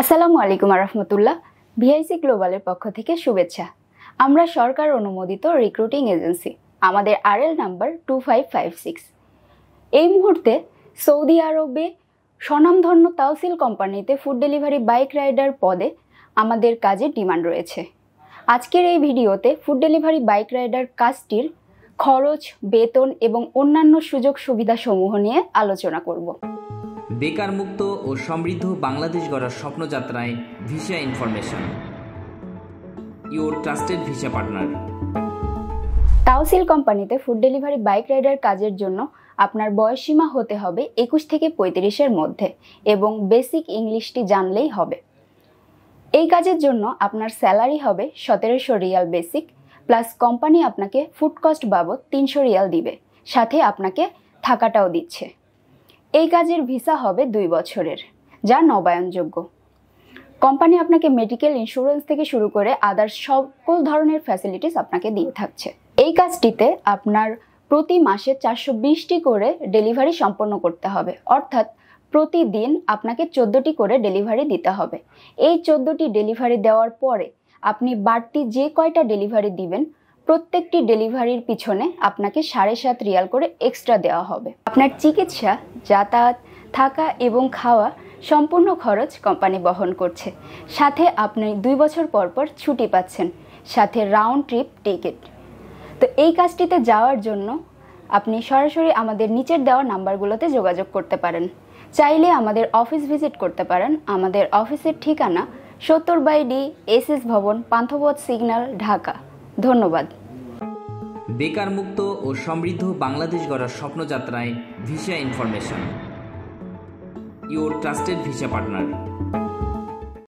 আসসালামু আলাইকুম রাহমাতুল্লাহ। ভিআইসি গ্লোবালের পক্ষ থেকে শুভেচ্ছা। আমরা সরকার অনুমোদিত রিক্রুটিং এজেন্সি। আমাদের আরএল নাম্বার 2556। এই মুহূর্তে সৌদি আরবে স্বনামধন্য তাওসিল কোম্পানিতে ফুড ডেলিভারি বাইক রাইডার পদে আমাদের কাজের ডিমান্ড রয়েছে। আজকের এই ভিডিওতে ফুড ডেলিভারি বাইক রাইডার কাজটির খরচ, বেতন এবং অন্যান্য সুযোগ সুবিধাসমূহ নিয়ে আলোচনা করব। বেকার মুক্ত ও সমৃদ্ধ বাংলাদেশ গড়ার স্বপ্নযাত্রায় visa information, your trusted visa partner. Tawsil কোম্পানিতে ফুড ডেলিভারি বাইক রাইডার কাজের জন্য আপনার বয়সসীমা হতে হবে 21 থেকে 35-এর মধ্যে এবং বেসিক ইংলিশটি জানলেই হবে। এই কাজের জন্য আপনার স্যালারি হবে 1700 রিয়াল বেসিক, প্লাস কোম্পানি আপনাকে ফুড কস্ট বাবদ 300 রিয়াল দিবে, সাথে আপনাকে থাকাটাও দিচ্ছে। এই কাজের ভিসা হবে 2 বছরের, যা নবায়নযোগ্য। কোম্পানি আপনাকে মেডিকেল ইন্স্যুরেন্স থেকে শুরু করে আদার্স সকল ধরনের ফ্যাসিলিটিস আপনাকে দিয়ে থাকছে। এই কাজটিতে আপনার প্রতি মাসে 420টি করে ডেলিভারি সম্পন্ন করতে হবে, অর্থাৎ প্রতিদিন আপনাকে 14টি করে ডেলিভারি দিতে হবে। এই 14টি ডেলিভারি দেওয়ার পরে আপনি বাড়তি যে কয়টা ডেলিভারি দিবেন, প্রত্যেকটি ডেলিভারির পিছনে আপনাকে 7.5 রিয়াল করে এক্সট্রা দেওয়া হবে। আপনার চিকিৎসা, যাতায়াত, থাকা এবং খাওয়া সম্পূর্ণ খরচ কোম্পানি বহন করছে। সাথে আপনি 2 বছর পর পর ছুটি পাচ্ছেন, সাথে রাউন্ড ট্রিপ টিকিট। তো এই কাজটিতে যাওয়ার জন্য আপনি সরাসরি আমাদের নিচের দেওয়া নাম্বারগুলোতে যোগাযোগ করতে পারেন। চাইলে আমাদের অফিস ভিজিট করতে পারেন। আমাদের অফিসের ঠিকানা 70/D এসএস ভবন, পান্থপথ সিগন্যাল, ঢাকা। ধন্যবাদ। বেকার মুক্ত ও সমৃদ্ধ বাংলাদেশ গড়ার স্বপ্নযাত্রায় visa information, your trusted visa partner.